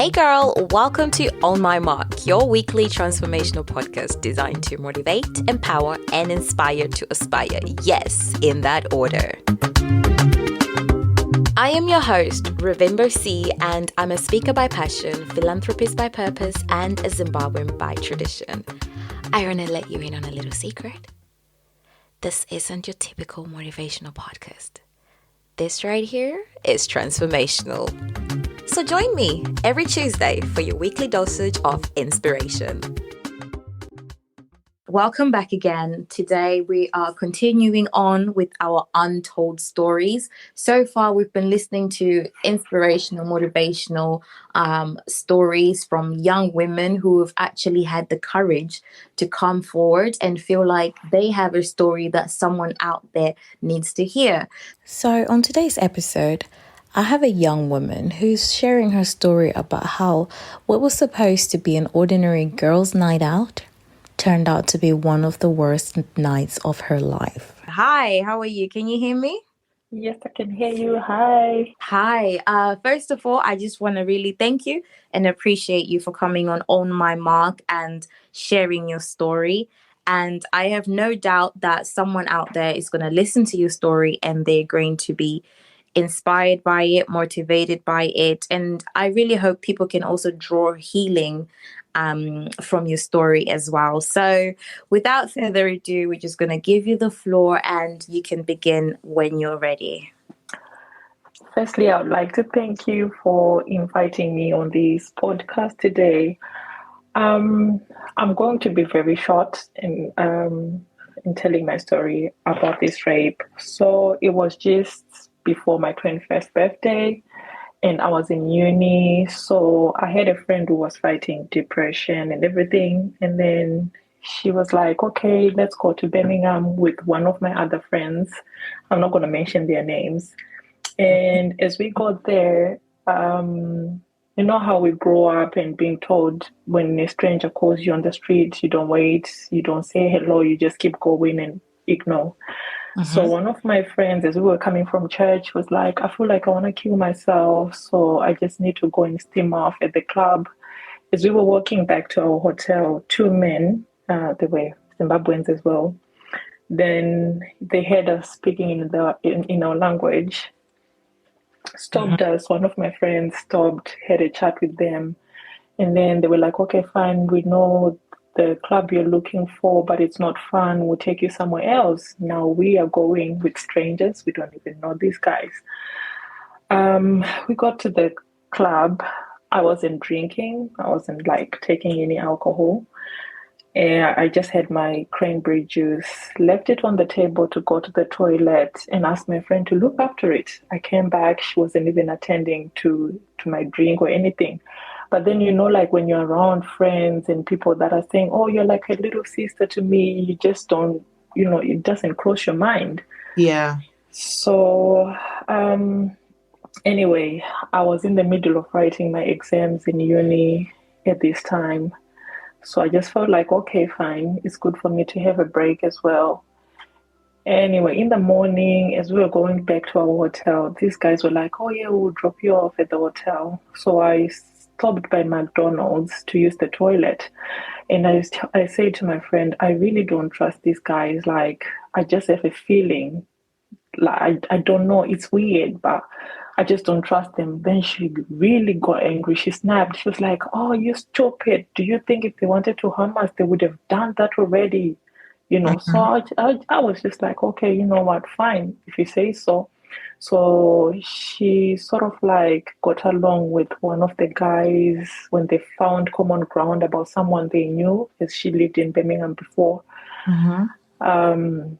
Hey girl, welcome to On My Mark, your weekly transformational podcast designed to motivate, empower, and inspire to aspire. Yes, in that order. I am your host, Ravimber C, and I'm a speaker by passion, philanthropist by purpose, and a Zimbabwean by tradition. I want to let you in on a little secret. This isn't your typical motivational podcast. This right here is transformational. So join me every Tuesday for your weekly dosage of inspiration. Welcome back again. Today we are continuing on with our untold stories. So far we've been listening to inspirational, motivational stories from young women who have actually had the courage to come forward and feel like they have a story that someone out there needs to hear. So on today's episode, I have a young woman who's sharing her story about how what was supposed to be an ordinary girls' night out turned out to be one of the worst nights of her life. Hi, how are you? Can you hear me? Yes, I can hear you. Hi. Hi. First of all, I just want to really thank you and appreciate you for coming on My Mark and sharing your story. And I have no doubt that someone out there is going to listen to your story and they're going to be inspired by it, motivated by it. And I really hope people can also draw healing from your story as well. So without further ado, we're just going to give you the floor and you can begin when you're ready. Firstly, I would like to thank you for inviting me on this podcast today. I'm going to be very short in telling my story about this rape. So it was just before my 21st birthday and I was in uni. So I had a friend who was fighting depression and everything. And then she was like, okay, let's go to Birmingham with one of my other friends. I'm not going to mention their names. And as we got there, you know how we grow up and being told when a stranger calls you on the street, you don't wait, you don't say hello, you just keep going and ignore. So one of my friends, as we were coming from church, was like, I feel like I want to kill myself, so I just need to go and steam off at the club. As we were walking back to our hotel, two men, they were Zimbabweans as well, then they heard us speaking in our language, stopped us. One of my friends stopped, had a chat with them, and then they were like, okay, fine, we know the club you're looking for, but it's not fun. We'll take you somewhere else. Now we are going with strangers. We don't even know these guys. We got to the club. I wasn't drinking. I wasn't like taking any alcohol. And I just had my cranberry juice, left it on the table to go to the toilet and asked my friend to look after it. I came back. She wasn't even attending to my drink or anything. But then, you know, like when you're around friends and people that are saying, oh, you're like a little sister to me, you just don't, you know, it doesn't cross your mind. Yeah. So anyway, I was in the middle of writing my exams in uni at this time. So I just felt like, okay, fine, it's good for me to have a break as well. Anyway, in the morning, as we were going back to our hotel, these guys were like, oh yeah, we'll drop you off at the hotel. So I stopped by McDonald's to use the toilet. And I said to my friend, I really don't trust these guys. Like, I just have a feeling, like, I don't know, it's weird, but I just don't trust them. Then she really got angry. She snapped. She was like, oh, you stupid. Do you think if they wanted to harm us, they would have done that already? You know, so I was just like, okay, you know what, fine, if you say so. So she sort of like got along with one of the guys when they found common ground about someone they knew, as she lived in Birmingham before. And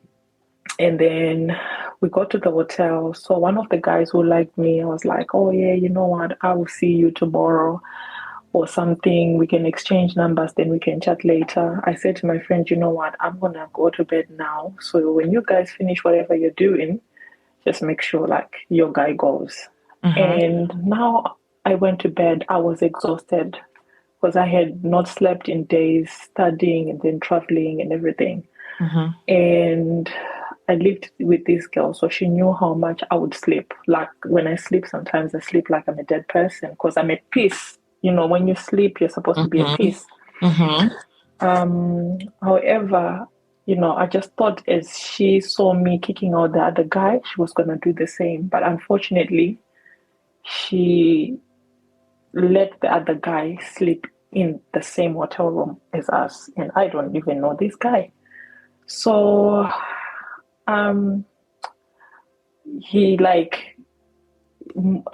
then we got to the hotel. So one of the guys who liked me, I was like, oh yeah, you know what, I will see you tomorrow or something. We can exchange numbers, then we can chat later. I said to my friend, you know what, I'm going to go to bed now. So when you guys finish whatever you're doing, just make sure like your guy goes. And now I went to bed. I was exhausted because I had not slept in days, studying and then traveling and everything. And I lived with this girl, so she knew how much I would sleep. Like when I sleep, sometimes I sleep like I'm a dead person because I'm at peace when you sleep, you're supposed to be at Mm-hmm. peace. Mm-hmm. However, I just thought as she saw me kicking out the other guy, she was going to do the same. But unfortunately, she let the other guy sleep in the same hotel room as us. And I don't even know this guy. So um, he like,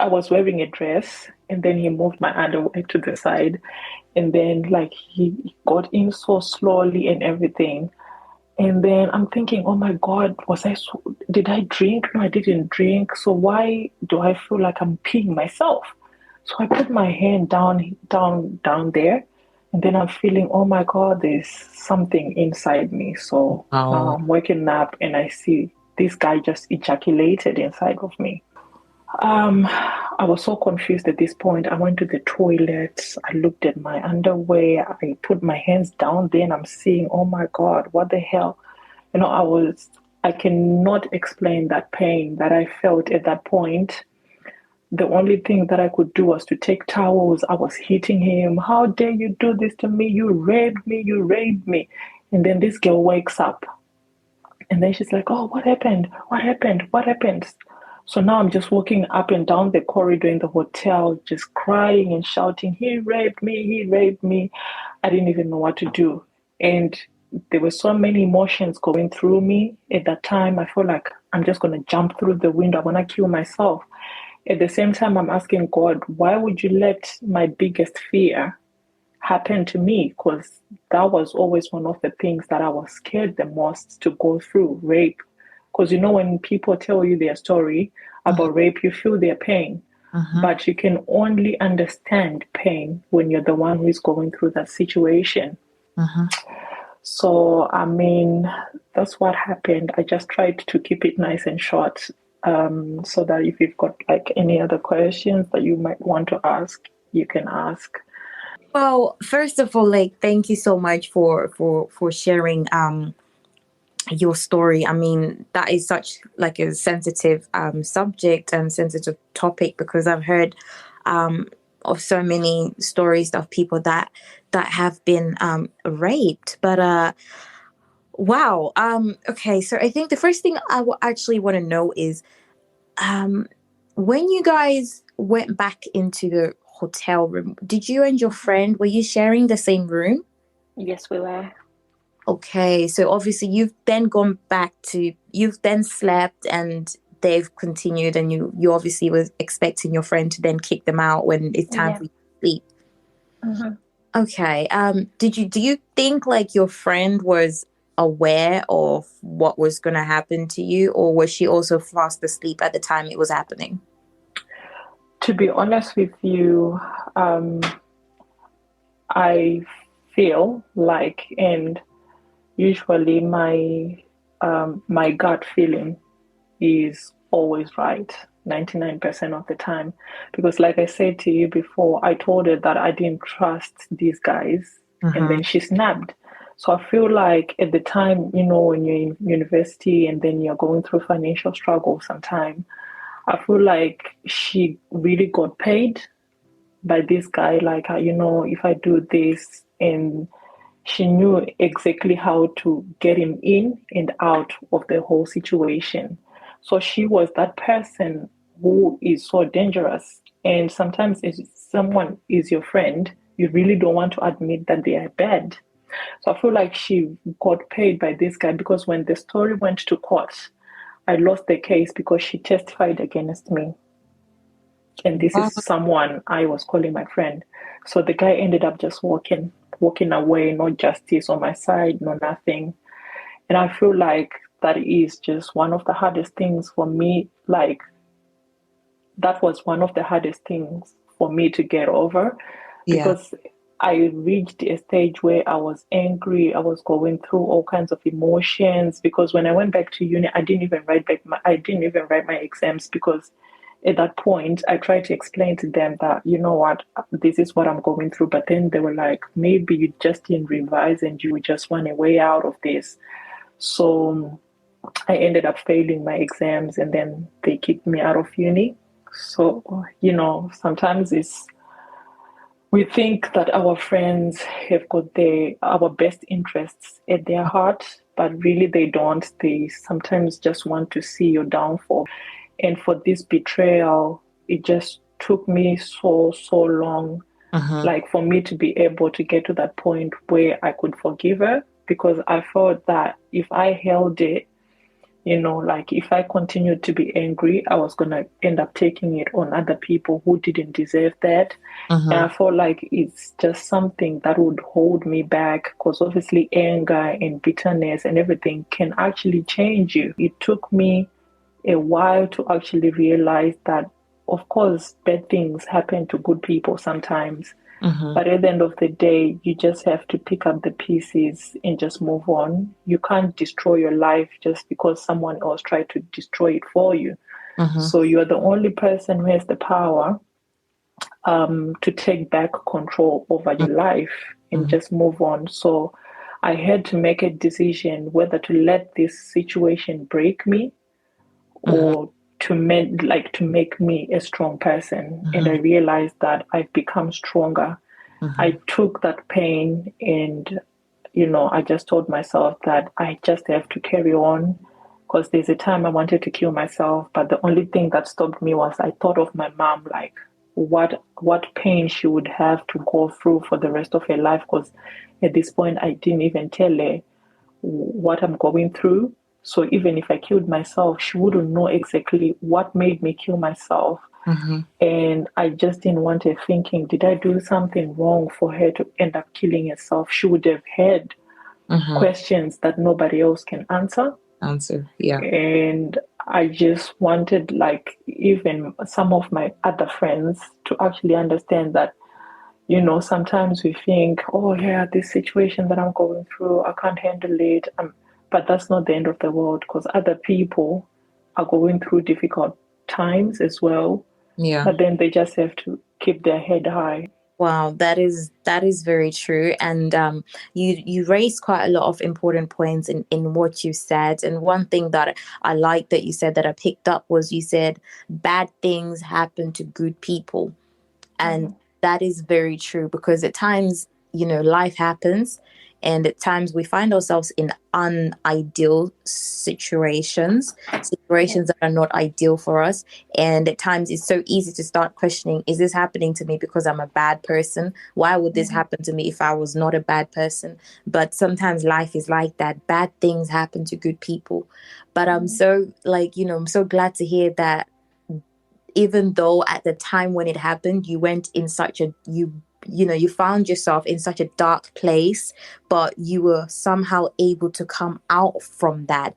I was wearing a dress and then he moved my underwear to the side. And then like he got in so slowly and everything. And then I'm thinking, oh my God, did I drink? No, I didn't drink. So why do I feel like I'm peeing myself? So I put my hand down there, and then I'm feeling, oh my God, there's something inside me. So now Oh. I'm waking up and I see this guy just ejaculated inside of me. I was so confused at this point. I went to the toilet. I looked at my underwear. I put my hands down there and I'm seeing, oh my God, what the hell? I cannot explain that pain that I felt at that point. The only thing that I could do was to take towels. I was hitting him. How dare you do this to me? You raped me. You raped me. And then this girl wakes up and then she's like, oh, what happened? What happened? What happened? So now I'm just walking up and down the corridor in the hotel, just crying and shouting, he raped me, he raped me. I didn't even know what to do. And there were so many emotions going through me at that time. I felt like I'm just going to jump through the window. I want to kill myself. At the same time, I'm asking God, why would you let my biggest fear happen to me? Because that was always one of the things that I was scared the most to go through, rape. Because when people tell you their story about rape, you feel their pain. Mm-hmm. But you can only understand pain when you're the one who is going through that situation. Mm-hmm. So, I mean, that's what happened. I just tried to keep it nice and short, so that if you've got like any other questions that you might want to ask, you can ask. Well, first of all, like, thank you so much for sharing your story. I mean, that is such like a sensitive subject and sensitive topic, because I've heard of so many stories of people that have been raped. But wow. Okay, so I think the first thing I actually want to know is, um when you guys went back into the hotel room, did you and your friend, were you sharing the same room? Yes, we were. Okay, so obviously you've then slept and they've continued, and you obviously was expecting your friend to then kick them out when it's time Yeah. for you to sleep. Mm-hmm. Okay. Do you think like your friend was aware of what was gonna happen to you, or was she also fast asleep at the time it was happening? To be honest with you, I feel like, and usually my gut feeling is always right 99% of the time, because like I said to you before, I told her that I didn't trust these guys, and Mm-hmm. then she snapped. So I feel like at the time, when you're in university and then you're going through financial struggle sometime, I feel like she really got paid by this guy, like, if I do this, and she knew exactly how to get him in and out of the whole situation. So she was that person who is so dangerous. And sometimes if someone is your friend, you really don't want to admit that they are bad. So I feel like she got paid by this guy, because when the story went to court, I lost the case because she testified against me. And this is someone I was calling my friend. So the guy ended up just walking away, no justice on my side, no nothing. And I feel like that is just one of the hardest things for me. Like, that was one of the hardest things for me to get over, Yeah. because I reached a stage where I was angry. I was going through all kinds of emotions, because when I went back to uni, I didn't even write my exams, because at that point I tried to explain to them that, what, this is what I'm going through. But then they were like, maybe you just didn't revise and you just want a way out of this. So I ended up failing my exams and then they kicked me out of uni. So, sometimes it's we think that our friends have got our best interests at their heart, but really they don't. They sometimes just want to see your downfall. And for this betrayal, it just took me so long, Uh-huh. like for me to be able to get to that point where I could forgive her, because I felt that if I held it, like if I continued to be angry, I was going to end up taking it on other people who didn't deserve that. And Uh-huh. I felt like it's just something that would hold me back, because obviously anger and bitterness and everything can actually change you. It took me a while to actually realize that, of course, bad things happen to good people sometimes. Uh-huh. But at the end of the day, you just have to pick up the pieces and just move on. You can't destroy your life just because someone else tried to destroy it for you. Uh-huh. So you're the only person who has the power to take back control over your life and Uh-huh. just move on. So I had to make a decision whether to let this situation break me Uh-huh. or to make me a strong person. And I Uh-huh. realized that I've become stronger. Uh-huh. I took that pain and, I just told myself that I just have to carry on, because there's a time I wanted to kill myself, but the only thing that stopped me was I thought of my mom, like what pain she would have to go through for the rest of her life, because at this point I didn't even tell her what I'm going through. So even if I killed myself, she wouldn't know exactly what made me kill myself. Uh-huh. And I just didn't want her thinking, did I do something wrong for her to end up killing herself? She would have had Uh-huh. questions that nobody else can answer. Answer. Yeah. And I just wanted, like, even some of my other friends to actually understand that, sometimes we think, oh, yeah, this situation that I'm going through, I can't handle it. But that's not the end of the world, because other people are going through difficult times as well, Yeah. but then they just have to keep their head high. Wow, that is very true, and you raised quite a lot of important points in what you said. And one thing that I like that you said that I picked up was you said bad things happen to good people. And Mm-hmm. that is very true because at times, life happens. And at times we find ourselves in unideal Yeah. situations that are not ideal for us. And at times it's so easy to start questioning, is this happening to me because I'm a bad person? Why would this Mm-hmm. happen to me if I was not a bad person? But sometimes life is like that. Bad things happen to good people. But I'm Mm-hmm. so I'm so glad to hear that even though at the time when it happened you went in such a you found yourself in such a dark place, but you were somehow able to come out from that,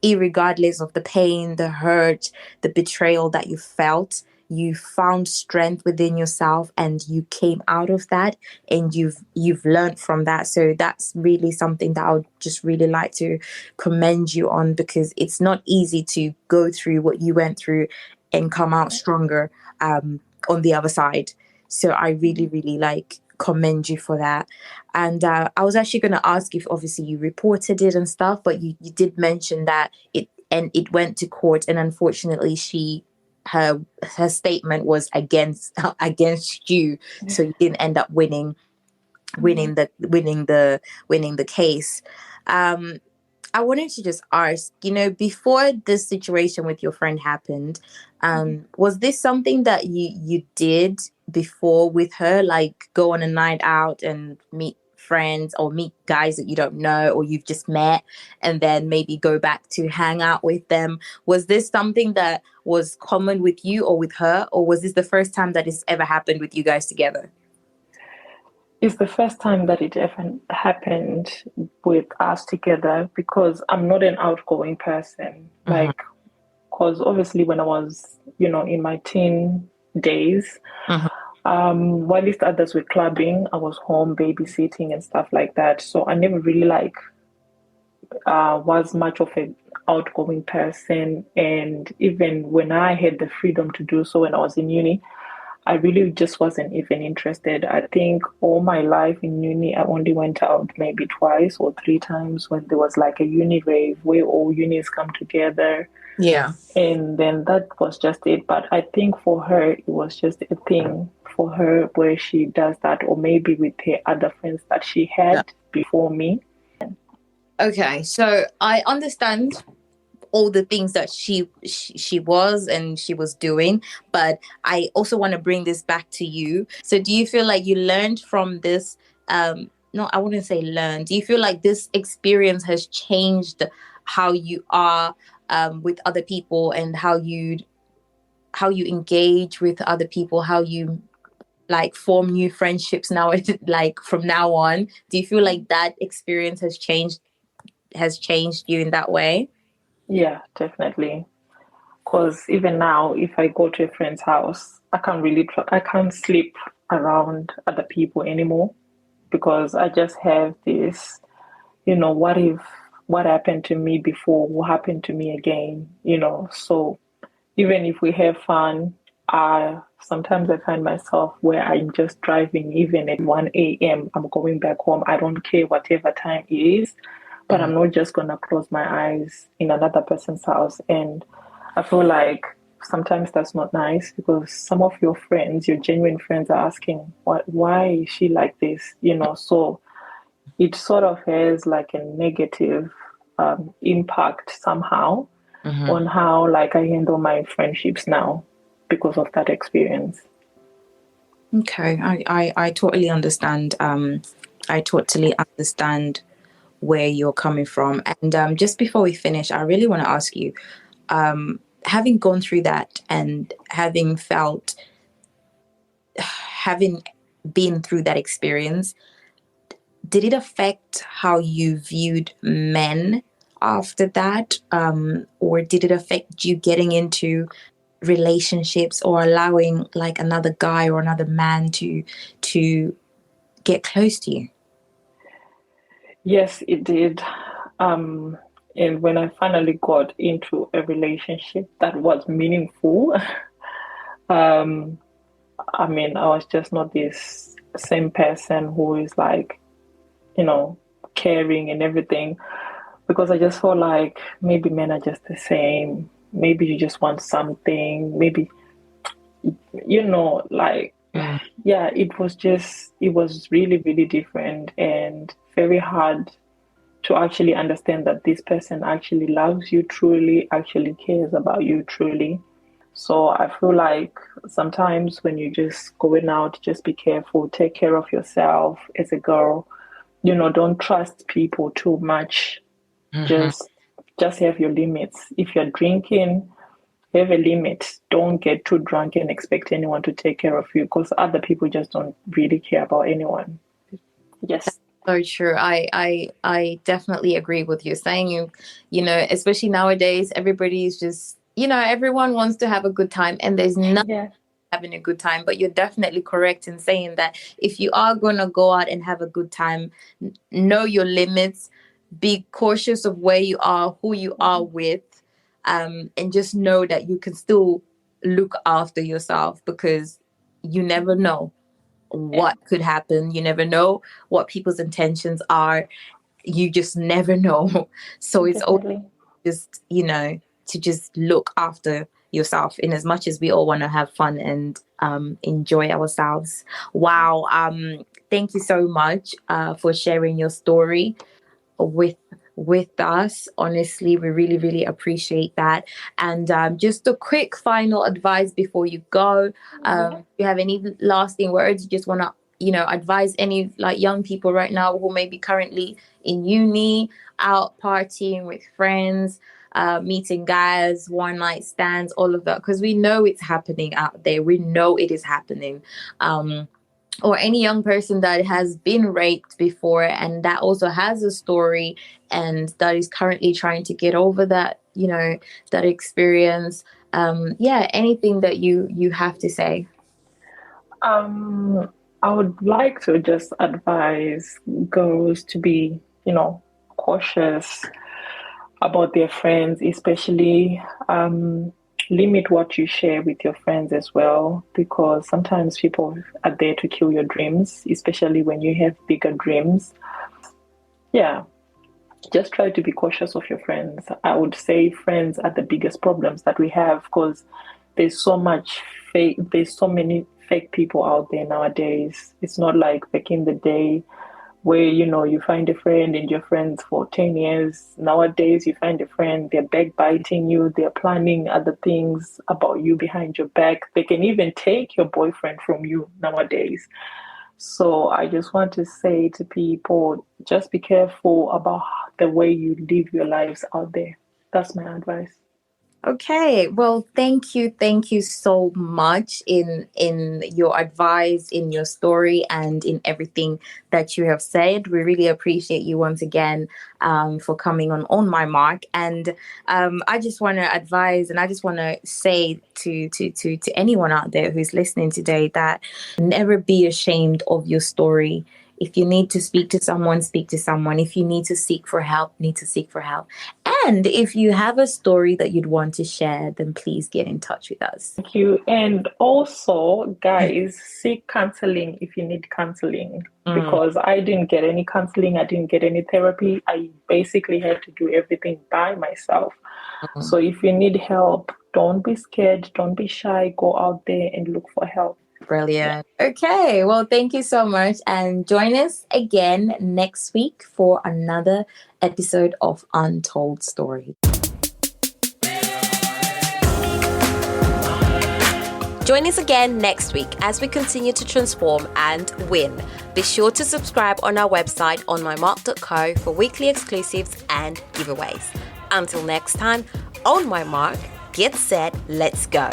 irregardless of the pain, the hurt, the betrayal that you felt. You found strength within yourself and you came out of that, and you've learned from that. So that's really something that I would just really like to commend you on, because it's not easy to go through what you went through and come out stronger on the other side. So I really, really commend you for that. And I was actually going to ask if obviously you reported it and stuff, but you did mention that it went to court, and unfortunately her statement was against you, so you didn't end up Mm-hmm. winning the case. Um, I wanted to just ask, before this situation with your friend happened, Mm-hmm. was this something that you did before with her, like go on a night out and meet friends or meet guys that you don't know or you've just met, and then maybe go back to hang out with them? Was this something that was common with you or with her, or was this the first time that it's ever happened with you guys together? It's the first time that it ever happened with us together, because I'm not an outgoing person. Uh-huh. Like, because obviously when I was, in my teen days, Uh-huh. while others were clubbing, I was home babysitting and stuff like that. So I never really was much of an outgoing person. And even when I had the freedom to do so when I was in uni, I really just wasn't even interested. I think all my life in uni, I only went out maybe twice or three times when there was like a uni rave where all unis come together. Yeah. And then that was just it. But I think for her, it was just a thing for her where she does that, or maybe with her other friends that she had before me. Okay, so I understand all the things that she was and she was doing, but I also want to bring this back to you. So do you feel like you learned from this? No, I wouldn't say learn. Do you feel like this experience has changed how you are with other people, and how you engage with other people, how you like form new friendships now, like from now on? Do you feel like that experience has changed you in that way? Yeah, definitely. Because even now, if I go to a friend's house, I can't sleep around other people anymore, because I just have this, what if, what happened to me before will happen to me again. So even if we have fun, sometimes I find myself where I'm just driving even at 1 a.m. I'm going back home. I don't care whatever time it is, but I'm not just going to close my eyes in another person's house. And I feel like sometimes that's not nice, because some of your friends, your genuine friends, are asking, why is she like this? So it sort of has like a negative impact somehow on how like I handle my friendships now because of that experience. Okay, I totally understand. I totally understand where you're coming from. And just before we finish, I really want to ask you, having gone through that and having been through that experience, did it affect how you viewed men after that? Or did it affect you getting into relationships, or allowing like another guy or another man to get close to you? Yes, it did. And when I finally got into a relationship that was meaningful, um, I mean, I was just not this same person who is like, caring and everything, because I just felt like maybe men are just the same. Maybe you just want something. Maybe, like, yeah, it was really, really different and very hard to actually understand that this person actually loves you truly, actually cares about you truly. So I feel like sometimes when you're just going out, just be careful, take care of yourself as a girl. Don't trust people too much. Just just have your limits. If you're drinking, have a limit. Don't get too drunk and expect anyone to take care of you, because other people just don't really care about anyone. Yes. So true. I definitely agree with you saying especially nowadays, everybody's just, everyone wants to have a good time, and there's nothing Yeah. having a good time. But you're definitely correct in saying that if you are going to go out and have a good time, know your limits, be cautious of where you are, who you are with, and just know that you can still look after yourself, because you never know what could happen. You never know what people's intentions are. You just never know. So it's always Definitely. just, to just look after yourself, in as much as we all want to have fun and enjoy ourselves. Wow. Thank you so much for sharing your story with us. Honestly, we really, really appreciate that. And just a quick final advice before you go. Do you have any lasting words you just want to advise any like young people right now who may be currently in uni, out partying with friends, meeting guys, one night stands, all of that? Because we know it's happening out there, we know it is happening. Or any young person that has been raped before and that also has a story, and that is currently trying to get over that, that experience. Anything that you have to say. I would like to just advise girls to be, cautious about their friends, especially limit what you share with your friends as well, because sometimes people are there to kill your dreams, especially when you have bigger dreams. Yeah, just try to be cautious of your friends. I would say friends are the biggest problems that we have, because there's so much there's so many fake people out there nowadays. It's not like back in the day where, you find a friend and you're friends for 10 years. Nowadays, you find a friend, they're backbiting you, they're planning other things about you behind your back. They can even take your boyfriend from you nowadays. So I just want to say to people, just be careful about the way you live your lives out there. That's my advice. Okay, well, thank you so much in your advice, in your story, and in everything that you have said. We really appreciate you once again for coming on my mark. And I just want to advise, and I just want to say to anyone out there who's listening today that never be ashamed of your story. If you need to speak to someone, speak to someone. If you need to seek for help, need to seek for help. And if you have a story that you'd want to share, then please get in touch with us. Thank you. And also, guys, seek counseling if you need counseling. Because I didn't get any counseling, I didn't get any therapy. I basically had to do everything by myself. So if you need help, don't be scared, don't be shy, go out there and look for help. Brilliant. Okay, well, thank you so much. And join us again next week for another episode of Untold Story. Join us again next week as we continue to transform and win. Be sure to subscribe on our website onmymark.co for weekly exclusives and giveaways. Until next time, on my mark, get set, let's go.